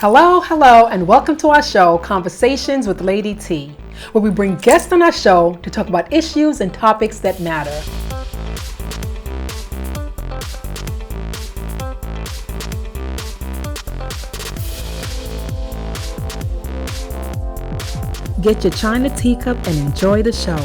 Hello, hello, and welcome to our show, Conversations with Lady T, where we bring guests on our show to talk about issues and topics that matter. Get your China teacup and enjoy the show.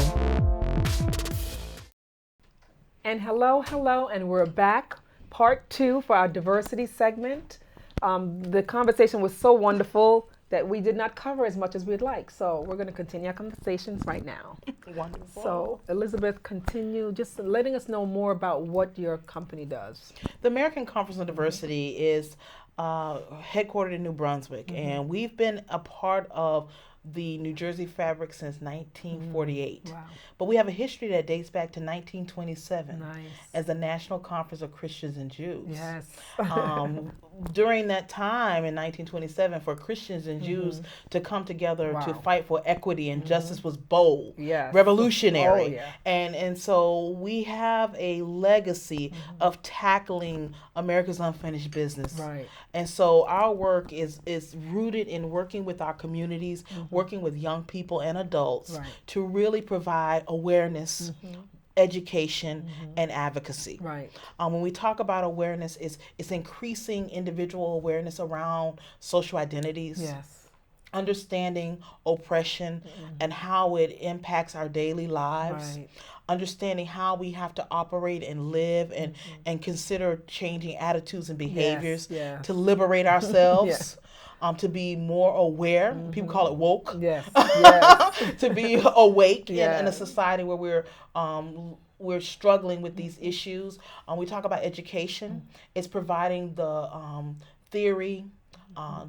And hello, and we're back, part 2 for our diversity segment. The conversation was so wonderful that we did not cover as much as we'd like. So we're going to continue our conversations right now. Wonderful. So Elizabeth, continue just letting us know more about what your company does. The American Conference on Diversity is headquartered in New Brunswick, and we've been a part of the New Jersey fabric since 1948. Wow. But we have a history that dates back to 1927 Nice. as the National Conference of Christians and Jews. Yes. During that time in 1927, for Christians and Jews to come together to fight for equity and justice was bold, Yes. revolutionary. Oh, yeah. And so we have a legacy of tackling America's unfinished business. Right. And so our work is rooted in working with our communities, working with young people and adults to really provide awareness, education, and advocacy. Right. When we talk about awareness, it's increasing individual awareness around social identities. Yes. Understanding oppression and how it impacts our daily lives. Right. Understanding how we have to operate and live and consider changing attitudes and behaviors yes. to liberate ourselves. Yes. To be more aware. People call it woke. Yes. Yes. To be awake in a Yes. society where we're struggling with these issues. We talk about education. It's providing the theory,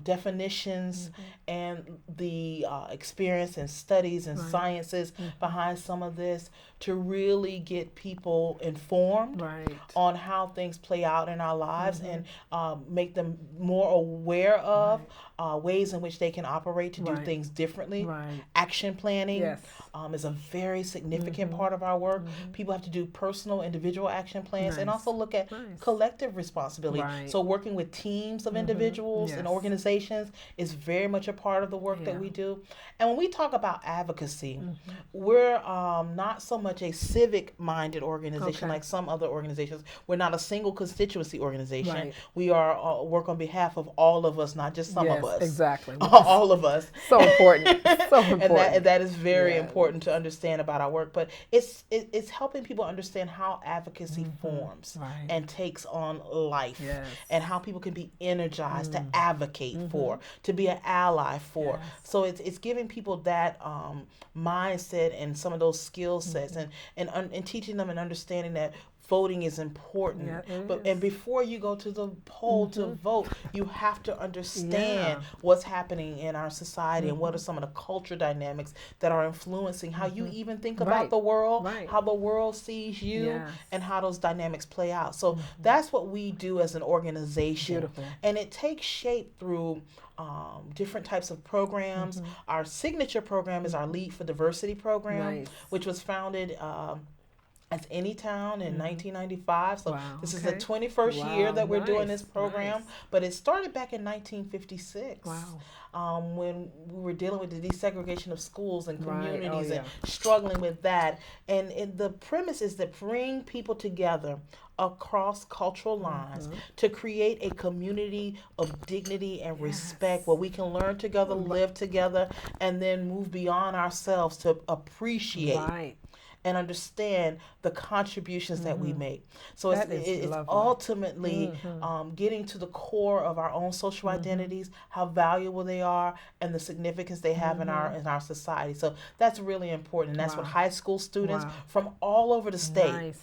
definitions, and the experience and studies and sciences behind some of this to really get people informed on how things play out in our lives and make them more aware of ways in which they can operate to do things differently. Right. Action planning is a very significant part of our work. People have to do personal, individual action plans and also look at collective responsibility. Right. So working with teams of individuals and organizations is very much a part of the work that we do. And when we talk about advocacy, we're not so much a civic-minded organization like some other organizations. We're not a single constituency organization. Right. We are work on behalf of all of us, not just some of us. Exactly. All of us. So important. So important. And that is very important to understand about our work. But it's helping people understand how advocacy forms and takes on life, and how people can be energized to advocate for, to be an ally for. So it's giving people that mindset and some of those skill sets and teaching them and understanding that voting is important. And before you go to the poll to vote, you have to understand what's happening in our society and what are some of the culture dynamics that are influencing how you even think about the world, how the world sees you, and how those dynamics play out. So that's what we do as an organization. Beautiful. And it takes shape through different types of programs. Our signature program is our Lead for Diversity program, which was founded as Anytown in 1995. So this is the 21st year that we're doing this program. But it started back in 1956. When we were dealing with the desegregation of schools and communities and struggling with that. And the premise is to bring people together across cultural lines to create a community of dignity and respect where we can learn together, live together, and then move beyond ourselves to appreciate and understand the contributions that we make. So it's ultimately getting to the core of our own social identities, how valuable they are, and the significance they have in our society. So that's really important. And that's what high school students from all over the state.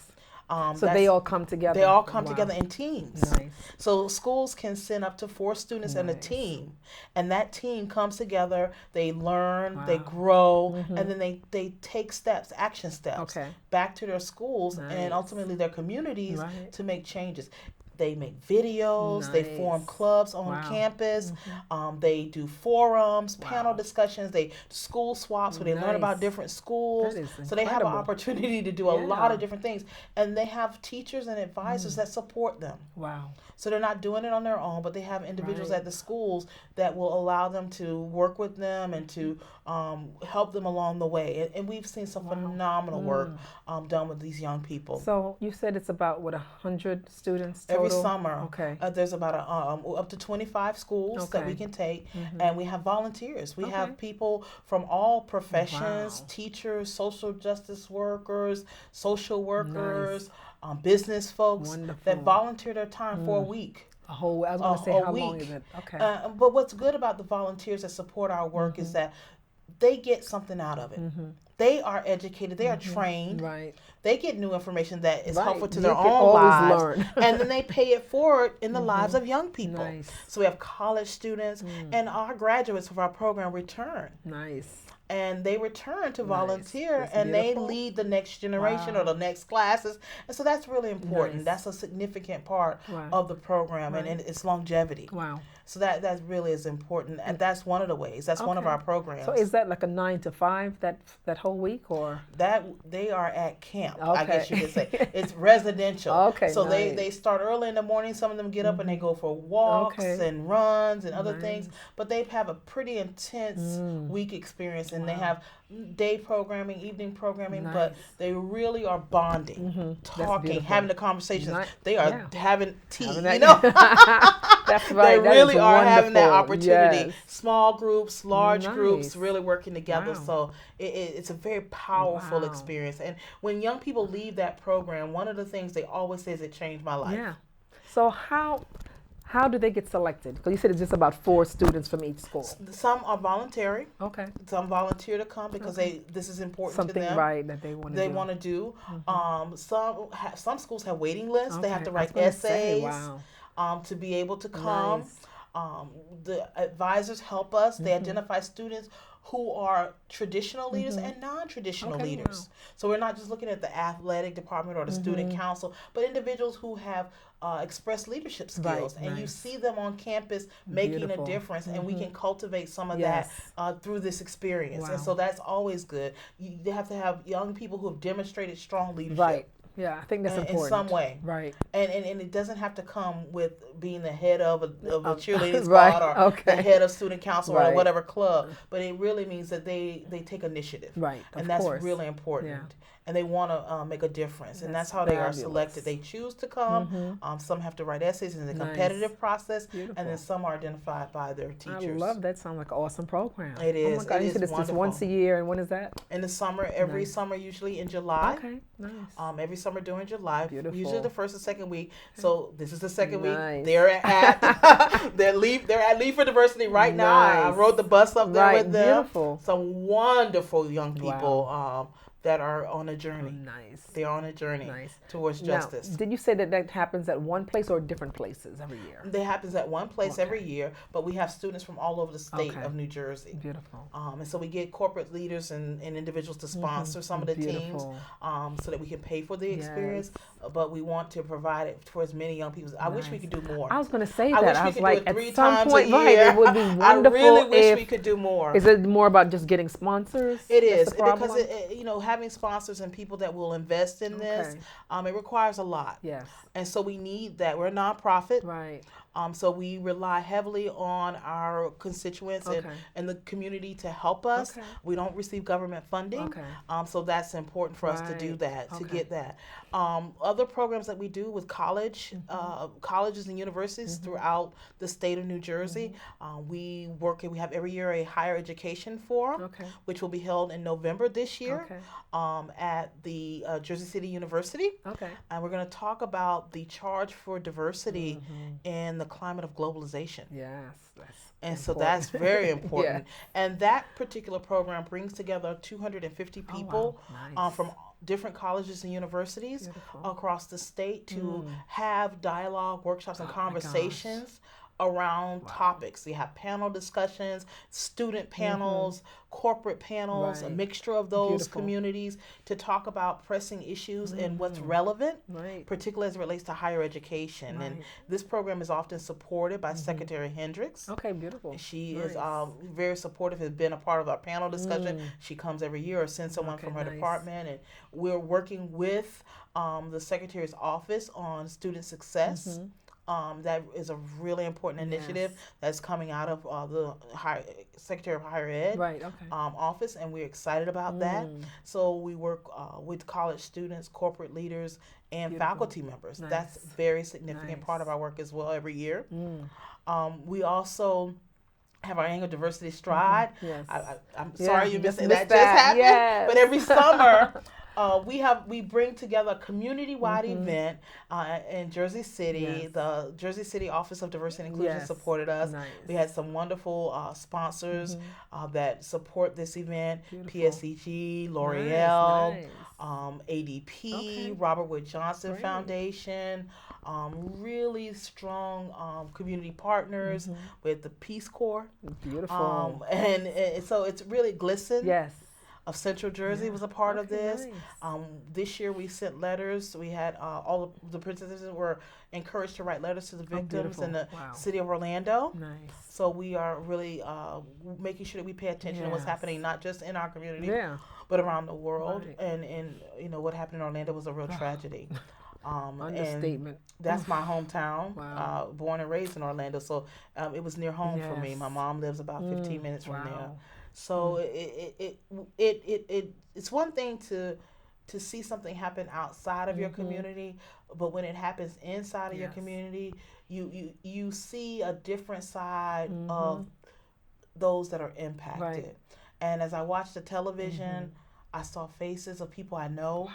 So they all come together. They all come together in teams. Nice. So schools can send up to 4 students and a team. And that team comes together, they learn, they grow, and then they take steps, action steps, back to their schools and ultimately their communities to make changes. They make videos. They form clubs on campus. They do forums, panel discussions. They school swaps where they learn about different schools. So they have an opportunity to do a lot of different things. And they have teachers and advisors that support them. Wow. So they're not doing it on their own, but they have individuals at the schools that will allow them to work with them and to help them along the way. And we've seen some phenomenal work done with these young people. So you said it's about, what, 100 students total? Every summer. Okay. There's about up to 25 schools that we can take. And we have volunteers. We have people from all professions, teachers, social justice workers, social workers, business folks that volunteer their time for a week. I was going to say, how long is it? Okay. But what's good about the volunteers that support our work is that they get something out of it. They are educated. They are trained. Right. They get new information that is helpful to their own lives. Learn. And then they pay it forward in the lives of young people. Nice. So we have college students and our graduates of our program return. Nice. And they return to volunteer and they lead the next generation or the next classes. And so that's really important. That's a significant part of the program and its longevity. Wow. So that really is important. And that's one of the ways. That's one of our programs. So is that like a 9 to 5 that whole week, or? That they are at camp, I guess you could say. It's residential. So they start early in the morning. Some of them get up and they go for walks and runs and other things. But they have a pretty intense week experience. And they have day programming, evening programming, but they really are bonding, talking, having the conversations. They are having tea, you know? That's right. They really are having that opportunity. Small groups, large groups, really working together. So it's a very powerful experience. And when young people leave that program, one of the things they always say is, it changed my life. Yeah. So how do they get selected? Because you said it's just about 4 students from each school. Some are voluntary. Okay. Some volunteer to come because this is important to them. Something that they want to do. They want to do. Some schools have waiting lists. They have to write essays to be able to come. The advisors help us. They identify students who are traditional leaders and non-traditional leaders. So we're not just looking at the athletic department or the student council, but individuals who have expressed leadership skills. And you see them on campus making a difference, and we can cultivate some of that through this experience. And so that's always good. You have to have young people who have demonstrated strong leadership. Right. Yeah, I think that's important. In some way. Right. And it doesn't have to come with being the head of a cheerleading squad or the head of student council or whatever club. But it really means that they take initiative. Right. And that's really important. Yeah. And they want to make a difference. And that's how they are selected. They choose to come. Some have to write essays in the competitive process. Beautiful. And then some are identified by their teachers. I love that. Sounds like an awesome program. It is. Oh my God. You said it's just once a year. And when is that? In the summer. Every summer, usually in July. Okay. Nice. Every summer during July. Beautiful. Usually the first and second week. So this is the second week. They're at they're at Lead for Diversity right now. I rode the bus up there with them. Beautiful. Some wonderful young people that are on a journey. Nice. They're on a journey towards justice. Now, did you say that happens at one place or different places every year? That happens at one place every year, but we have students from all over the state of New Jersey. Beautiful. And so we get corporate leaders and individuals to sponsor some of the teams so that we can pay for the experience, but we want to provide it for as many young people. I wish we could do more. I was going to say that. I wish we could do it 3 times a year. It would be wonderful. I really wish we could do more. Is it more about just getting sponsors? It is, because having sponsors and people that will invest in this, it requires a lot. Yes. And so we need that. We're a nonprofit. Right. So we rely heavily on our constituents and the community to help us. We don't receive government funding. So that's important for us to do that, to get that. Other programs that we do with colleges and universities throughout the state of New Jersey, we have every year a higher education forum, which will be held in November this year at the Jersey City University. And we're going to talk about the charge for diversity in the climate of globalization. Yes. And so that's very important. And that particular program brings together 250 people from different colleges and universities across the state to have dialogue, workshops, and conversations around topics. You have panel discussions, student panels, corporate panels, a mixture of those communities to talk about pressing issues and what's relevant, particularly as it relates to higher education. And this program is often supported by Secretary Hendricks. Okay, beautiful. She is very supportive, has been a part of our panel discussion. She comes every year or sends someone from her department. And we're working with the Secretary's office on student success. That is a really important initiative that's coming out of the Secretary of Higher Ed office, and we're excited about that. So we work with college students, corporate leaders, and faculty members. That's a very significant part of our work as well every year. We also have our annual diversity stride. I'm sorry you missed it. That just happened. But every summer, we bring together a community-wide event in Jersey City. The Jersey City Office of Diversity and Inclusion supported us. We had some wonderful sponsors that support this event. PSEG, L'Oreal, ADP, Robert Wood Johnson Foundation, really strong community partners with the Peace Corps. Beautiful. And so it's really Glisten. Yes. Of Central Jersey was a part of this. This year we sent letters. We had all of the participants were encouraged to write letters to the victims in the city of Orlando. So we are really making sure that we pay attention to what's happening, not just in our community, but around the world. And you know, what happened in Orlando was a real tragedy. Understatement. And that's my hometown. Born and raised in Orlando, so it was near home for me. My mom lives about 15 minutes from there. So it's one thing to see something happen outside of your community, but when it happens inside of your community, you see a different side of those that are impacted. And as I watched the television, I saw faces of people I know,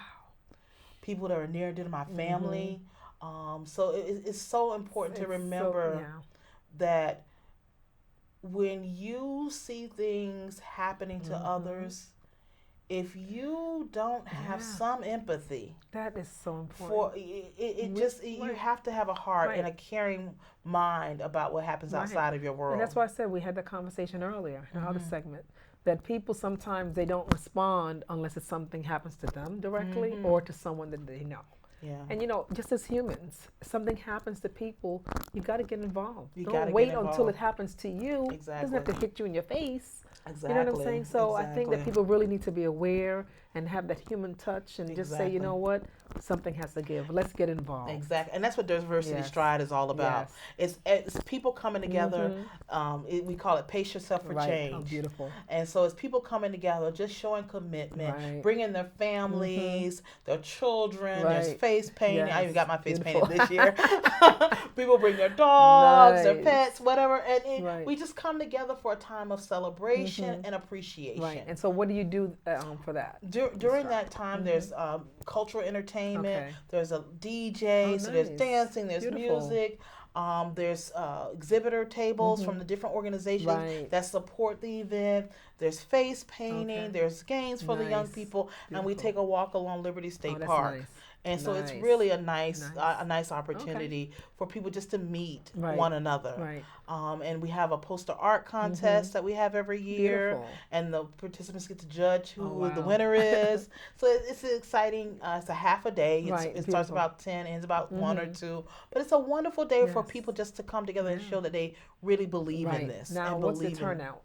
people that are near and dear to my family. So it's so important to remember that when you see things happening to others, if you don't have some empathy, that is so important. You have to have a heart and a caring mind about what happens outside of your world. And that's why I said we had the conversation earlier in the segment that people sometimes they don't respond unless it's something happens to them directly or to someone that they know. And you know, just as humans, something happens to people, you got to get involved. Don't wait until it happens to you. It doesn't have to hit you in your face. You know what I'm saying? So I think that people really need to be aware and have that human touch and just say, you know what, something has to give. Let's get involved. Exactly. And that's what Diversity Stride is all about. It's people coming together. We call it Pace Yourself for Change. Oh, beautiful. And so it's people coming together, just showing commitment, bringing their families, their children, there's face painting. I even got my face painted this year. People bring their dogs, their pets, whatever. And we just come together for a time of celebration and appreciation. And so what do you do for that? During that time, there's cultural entertainment, there's a DJ, so there's dancing, there's music, there's exhibitor tables from the different organizations that support the event, there's face painting, there's games for the young people, and we take a walk along Liberty State Park. And so it's really a nice opportunity for people just to meet one another. And we have a poster art contest that we have every year, and the participants get to judge who the winner is. So it's exciting. It's a half a day. It starts about 10, ends about 1 or 2. But it's a wonderful day for people just to come together and show that they really believe in this. Now, what's the turnout?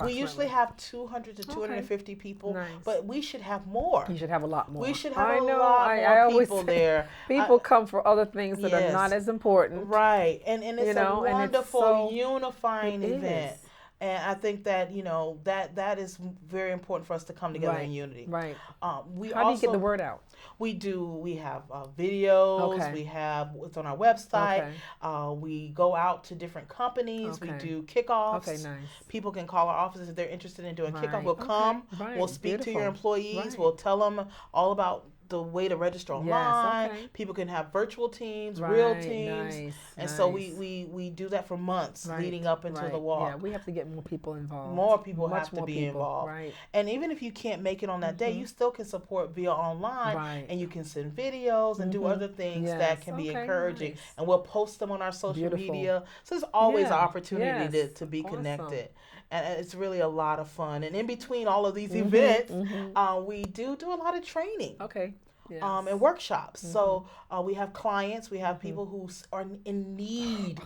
We usually have 200 to 250 people, but we should have more. You should have a lot more. We should have a lot more people there. People come for other things that are not as important. Right. And it's a wonderful unifying event. And I think that, you know, that is very important for us to come together in unity. How do you get the word out? We have videos. We have it's on our website. We go out to different companies. We do kickoffs. People can call our offices if they're interested in doing kickoff. We'll come. We'll speak to your employees. We'll tell them all about the way to register Yes, online. okay. People can have virtual teams, real Right, teams. nice, And so nice. we do that for months Right, leading up into the right. Yeah, walk. we have to get more people involved. More people Much have to more be people. involved. Right. And even if you can't make it on that day, you still can support via online, Right. and you can send videos and do other things that Yes. can be Okay, encouraging. nice. And we'll post them on our social Beautiful. media. So there's always an Yeah. opportunity Yes. to be Awesome. connected. And it's really a lot of fun. And in between all of these events, we do a lot of training. Okay. Yes. And workshops. So we have clients, we have people who are in need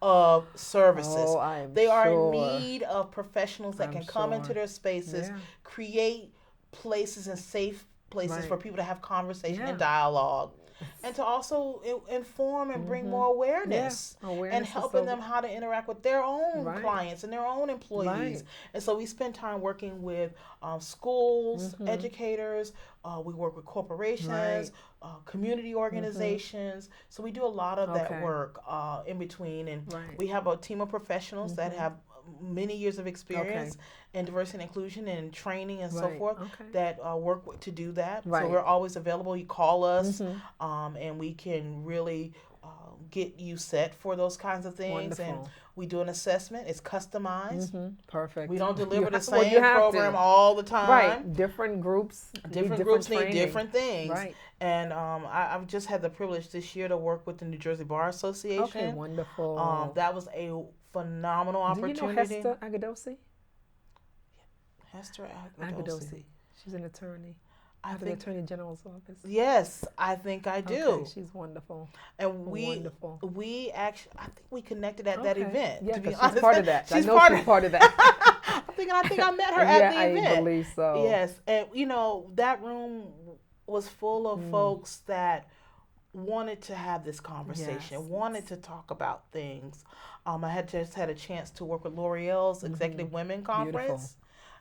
of services. Oh, I'm They are in sure. need of professionals that I'm can come into sure. their spaces, Yeah. create places and safe places Right. for people to have conversation Yeah. and dialogue, and to also inform and bring more awareness, Yeah. Awareness and is helping so- them how to interact with their own Right. clients and their own employees. Right. And so we spend time working with schools, educators. We work with corporations, Right. community organizations. So we do a lot of that Okay. work in between. And Right. we have a team of professionals that have many years of experience in diversity and inclusion and training and so Right. forth Okay. that work to do that. So Right. we're always available. You call us, and we can really get you set for those kinds of things. Wonderful. And we do an assessment. It's customized. Perfect. We don't deliver the well, same you have program to. all the time. Right. Different groups. Different groups need training. different things. Right. And I've just had the privilege this year to work with the New Jersey Bar Association. Okay. Wonderful. That was a phenomenal opportunity. Do you know Hester Agadosi? Hester Agadosi. She's an attorney. At the Attorney General's office. Yes, I think I do. Okay, she's wonderful. And Wonderful. we actually, I think we connected at that event. Yeah, to be she's honest, part of that. She's I know she's part of that. I think I met her at the event. Yeah, I believe so. Yes, and that room was full of folks that wanted to have this conversation, wanted to talk about things. I had just had a chance to work with L'Oreal's Executive Women Conference. Beautiful.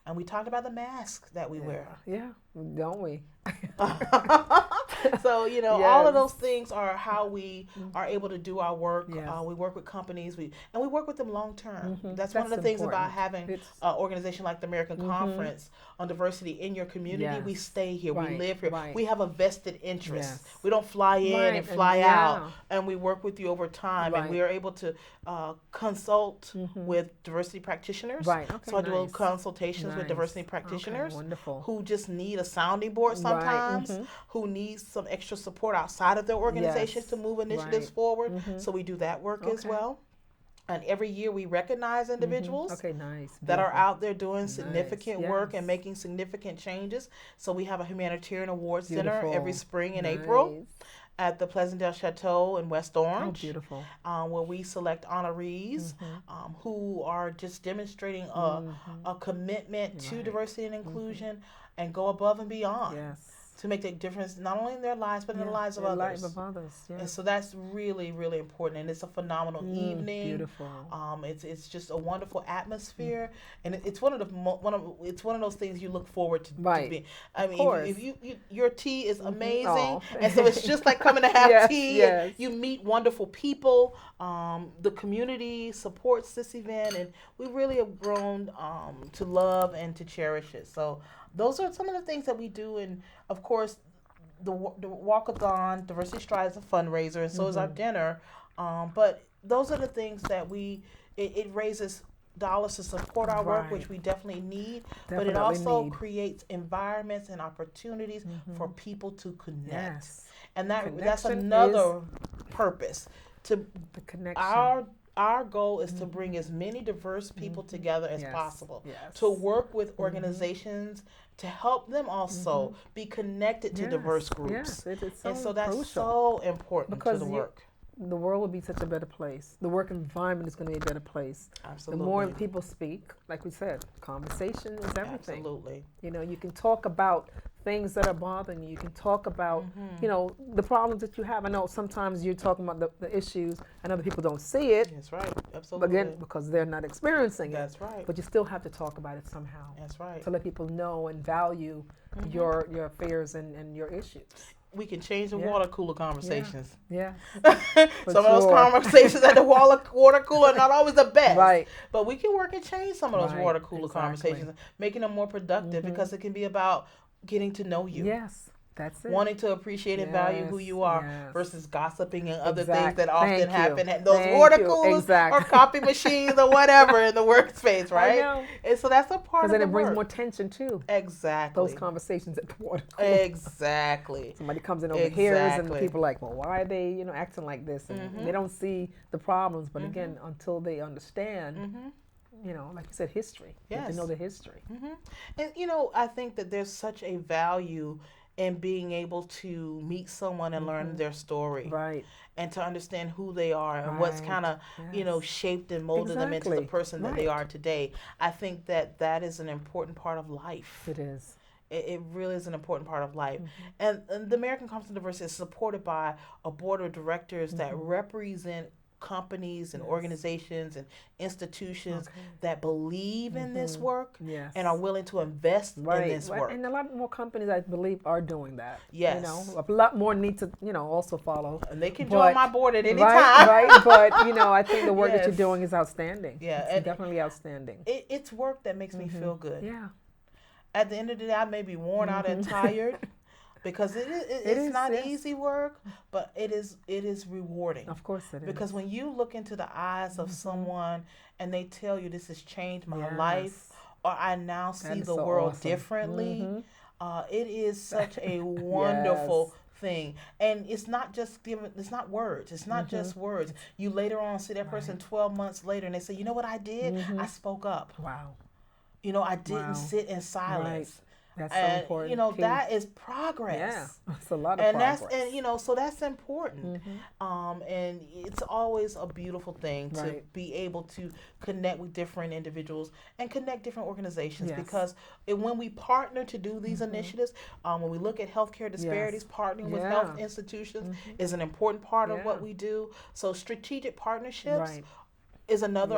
And we talked about the masks that we wear. Yeah, don't we? So, all of those things are how we are able to do our work. Yes. We work with companies, and we work with them long term. That's one of That's the things important. about having an organization like the American Conference on Diversity in your community. Yes. We stay here, Right, we live here. right. We have a vested interest. Yes. We don't fly in Right, and fly and out, and we work with you over time, and Right. we are able to consult with diversity practitioners. Right, okay, So I do nice. consultations with Nice. diversity Okay, practitioners wonderful. who just need a sounding board sometimes, who need some extra support outside of their organizations Yes. to move initiatives Right. forward. So we do that work as Okay. well. And every year we recognize individuals Okay, nice. that are Beautiful. out there doing significant work Yes. and making significant changes. So we have a humanitarian awards dinner Beautiful. every spring in April Nice. at the Pleasantdale Chateau in West Orange. Oh, beautiful. Where we select honorees who are just demonstrating a commitment to Right. diversity and inclusion and go above and beyond Yes. to make a difference not only in their lives but in the lives of the others. life of others. Yeah. And so that's really, really important, and it's a phenomenal evening. Beautiful. It's just a wonderful atmosphere, and it's one of the it's one of those things you look forward to. Right. To be. I mean, course. if you your tea is amazing, Aw. and so it's just like coming to have Yes, tea. yes. And you meet wonderful people. The community supports this event, and we really have grown to love and to cherish it. So those are some of the things that we do, and of course. The walkathon, Diversity Stride is a fundraiser, and so is our dinner. But those are the things that it raises dollars to support our work, Right. which we definitely need. But it Definitely also need. creates environments and opportunities for people to connect. Yes. And that's Connection another purpose. To The connection. our goal is to bring as many diverse people together as Yes. possible. Yes. To work with organizations to help them also be connected to Yes. diverse groups. Yes, it's so And so that's crucial. so important Because to the you- work. The world will be such a better place. The work environment is going to be a better place. Absolutely. The more people speak, like we said, conversation is everything. Absolutely. You can talk about things that are bothering you. You can talk about, the problems that you have. I know sometimes you're talking about the issues and other people don't see it, That's right. but Absolutely. again, because they're not experiencing it. That's right. But you still have to talk about it somehow That's right. to let people know and value your affairs and your issues. We can change the Yeah. water cooler conversations. Yeah. Some of those sure. conversations at the water cooler are not always the best. Right. But we can work and change some of those Right, water cooler exactly. conversations, making them more productive because it can be about getting to know you. Yes. That's it. Wanting to appreciate and value who you are versus gossiping and other things that often happen at those water coolers or coffee machines or whatever in the workspace, right? I know. And so that's a part of the work. Because then it brings more tension too. Exactly. Those conversations at the water cooler. Exactly. Somebody comes in over here and people are like, well, why are they, acting like this? And they don't see the problems, but again, until they understand, like you said, history. Yes. They know the history. And, I think that there's such a value in being able to meet someone and learn their story. Right. And to understand who they are and what's kind of, shaped and molded them into the person that they are today. I think that is an important part of life. It is. It really is an important part of life. And the American Conference on Diversity is supported by a board of directors that represent companies and organizations and institutions that believe in this work and are willing to invest in this work. And a lot more companies, I believe, are doing that. Yes. A lot more need to, also follow. And they can join my board at any time. Right, but, I think the work that you're doing is outstanding. Yeah. It's definitely outstanding. It's work that makes me feel good. Yeah. At the end of the day, I may be worn out and tired. Because it's not easy work, but it is rewarding. Of course it is. Because when you look into the eyes of someone and they tell you this has changed my life, or I now see the world differently, it is such a wonderful thing. And it's not just it's not words. It's not just words. You later on see that person 12 months later and they say, you know what I did? I spoke up. Wow. I didn't sit in silence. Right. That's so important. That is progress. Yeah, that's a lot of progress. So that's important. And it's always a beautiful thing to be able to connect with different individuals and connect different organizations because when we partner to do these initiatives, when we look at healthcare disparities, partnering with health institutions is an important part of what we do. So strategic partnerships is another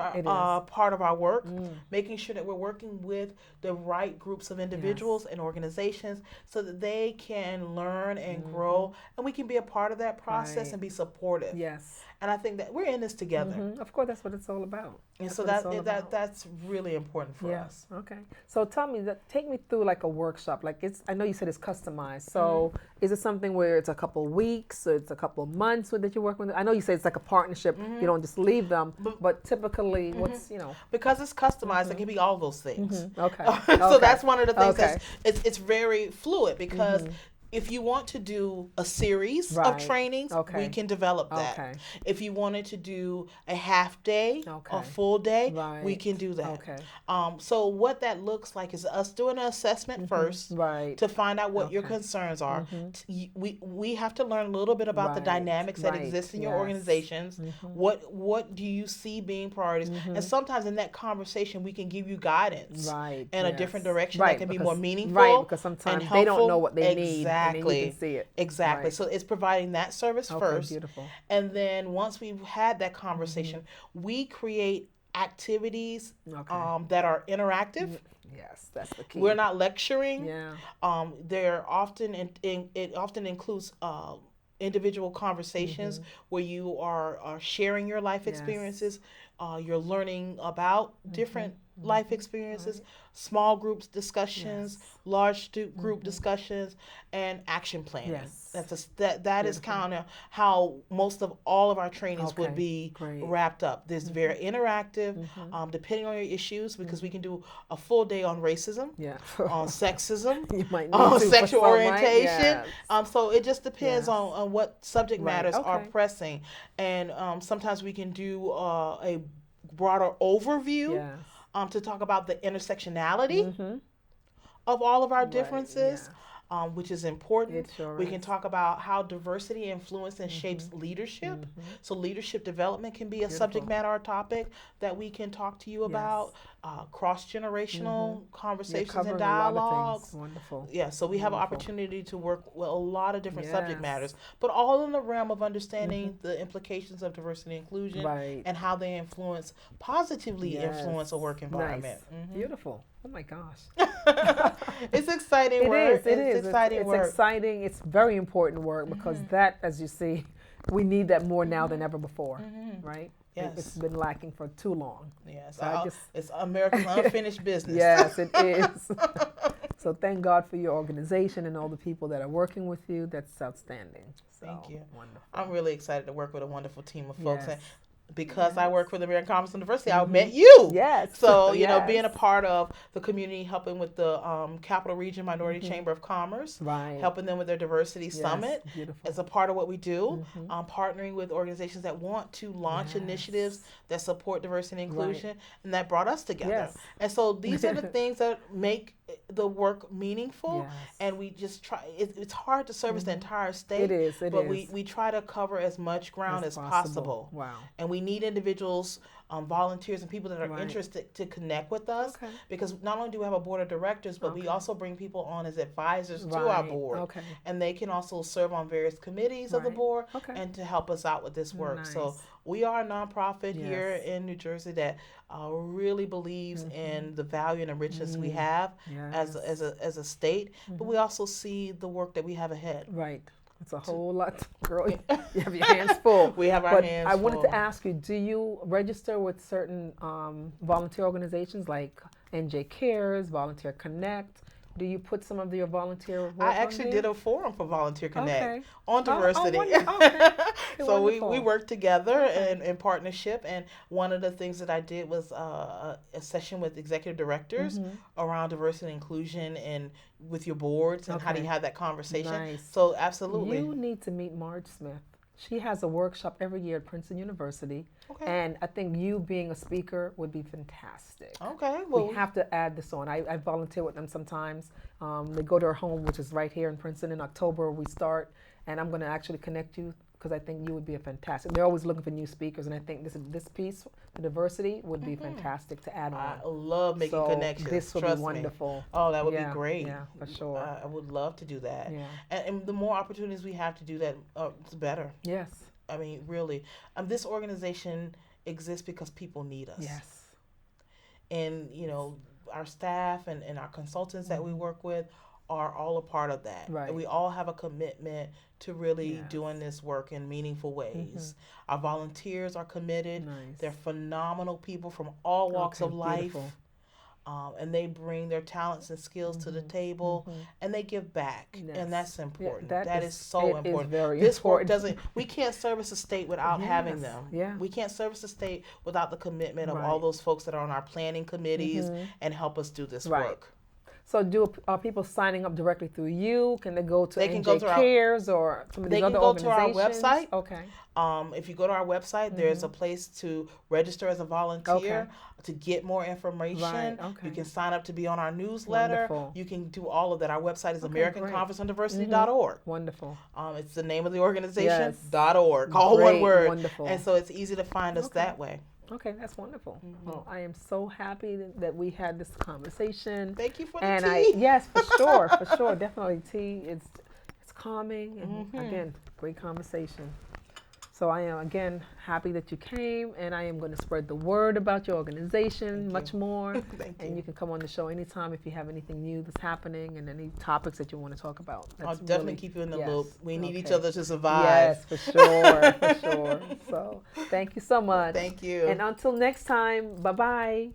part of our work, making sure that we're working with the right groups of individuals and organizations so that they can learn and grow, and we can be a part of that process and be supportive. Yes. And I think that we're in this together. Of course, that's what it's all about. And so that's really important for us. Okay. So tell me, take me through like a workshop. Like I know you said it's customized. So is it something where it's a couple of weeks or it's a couple of months that you're working with? I know you say it's like a partnership. You don't just leave them, but typically what's, Because it's customized, it can be all those things. Okay. So that's one of the things it's very fluid because if you want to do a series of trainings, we can develop that. If you wanted to do a half day, a full day, we can do that. So what that looks like is us doing an assessment first to find out what your concerns are. We have to learn a little bit about the dynamics that exist in your organizations. What do you see being priorities? And sometimes in that conversation, we can give you guidance in a different direction that can be more meaningful because sometimes and helpful. They don't know what they need. Exactly. And then you can see it. Exactly. So it's providing that service first. Beautiful. And then once we've had that conversation, we create activities that are interactive. Yes, that's the key. We're not lecturing. Yeah. They're often it often includes individual conversations where you are sharing your life experiences. You're learning about different life experiences, small groups discussions, large group discussions, and action planning. That is kind of how most of all of our trainings would be wrapped up. This very interactive, depending on your issues, because we can do a full day on racism, on sexism, on sexual orientation. So it just depends on what subject matters are pressing, and sometimes we can do a broader overview. To talk about the intersectionality of all of our differences, which is important. We can talk about how diversity influences and shapes leadership. So leadership development can be a subject matter or topic that we can talk to you about. Cross-generational conversations and dialogues. Wonderful. Yeah, so we have an opportunity to work with a lot of different subject matters, but all in the realm of understanding the implications of diversity and inclusion and how they positively influence a work environment. Beautiful. Oh my gosh. It's exciting work. It's exciting work. It's exciting. It's very important work because that, as you see, we need that more now than ever before, right? Yes. It's been lacking for too long. Yes. So it's America's unfinished business. Yes, it is. So So thank God for your organization and all the people that are working with you. That's outstanding. So, thank you. Wonderful. I'm really excited to work with a wonderful team of folks. Yes. And because I work for the American Commerce University, I Mm-hmm. met you. Yes. So, Yes. being a part of the community, helping with the Capital Region Minority Chamber of Commerce, Right. helping them with their diversity Yes. summit Beautiful. as a part of what we do, partnering with organizations that want to launch initiatives that support diversity and inclusion, and that brought us together. Yes. And so these are the things that make the work meaningful, Yes. and we just try. It's hard to service the entire state. It is. But we try to cover as much ground as possible. Wow. And we need individuals, volunteers, and people that are interested to connect with us. Okay. Because not only do we have a board of directors, but we also bring people on as advisors to our board. Okay. And they can also serve on various committees of the board and to help us out with this work. Nice. So we are a nonprofit here in New Jersey that really believes in the value and the richness we have as a state. But we also see the work that we have ahead. Right. It's a whole lot, girl. You have your hands full. We have our hands full. I wanted to ask you, do you register with certain volunteer organizations like NJ Cares, Volunteer Connect? Do you put some of your volunteer work I actually did a forum for Volunteer Connect on diversity. So we worked together in partnership, and one of the things that I did was a session with executive directors around diversity and inclusion and with your boards and how do you have that conversation. Nice. So absolutely. You need to meet Marge Smith. She has a workshop every year at Princeton University, and I think you being a speaker would be fantastic. Okay, well, we have to add this on. I volunteer with them sometimes. They go to our home, which is right here in Princeton. In October we start, and I'm going to actually connect you because I think you would be a fantastic. They're always looking for new speakers, and I think this piece, the diversity, would be fantastic to add on. I love making connections. This would be wonderful. Oh, that would be great. Yeah, for sure. I would love to do that. Yeah. And the more opportunities we have to do that, the better. Yes. I mean, really. This organization exists because people need us. Yes. And, our staff and our consultants that we work with are all a part of that. Right. And we all have a commitment to really doing this work in meaningful ways. Our volunteers are committed. Nice. They're phenomenal people from all walks of life. And they bring their talents and skills to the table, and they give back, and that's important. Yeah, that is so important. Is very this important. work doesn't. We can't service a state without having them. Yeah. We can't service a state without the commitment of all those folks that are on our planning committees and help us do this work. So are people signing up directly through you? Can they go to NJ Cares or some of these other organizations? They can go to our website. Okay. If you go to our website, there's a place to register as a volunteer, to get more information. Right. Okay. You can sign up to be on our newsletter. Wonderful. You can do all of that. Our website is AmericanConferenceOnDiversity.org. Wonderful. It's the name of the organization, .org, all one word. Wonderful. And so it's easy to find us that way. Okay, that's wonderful. Well, I am so happy that we had this conversation. Thank you for the tea. Yes, for sure, definitely. Tea, it's calming, and again, great conversation. So I am, again, happy that you came, and I am going to spread the word about your organization much more. And you can come on the show anytime if you have anything new that's happening and any topics that you want to talk about. I'll definitely keep you in the loop. We need each other to survive. Yes, for sure. So thank you so much. Thank you. And until next time, bye-bye.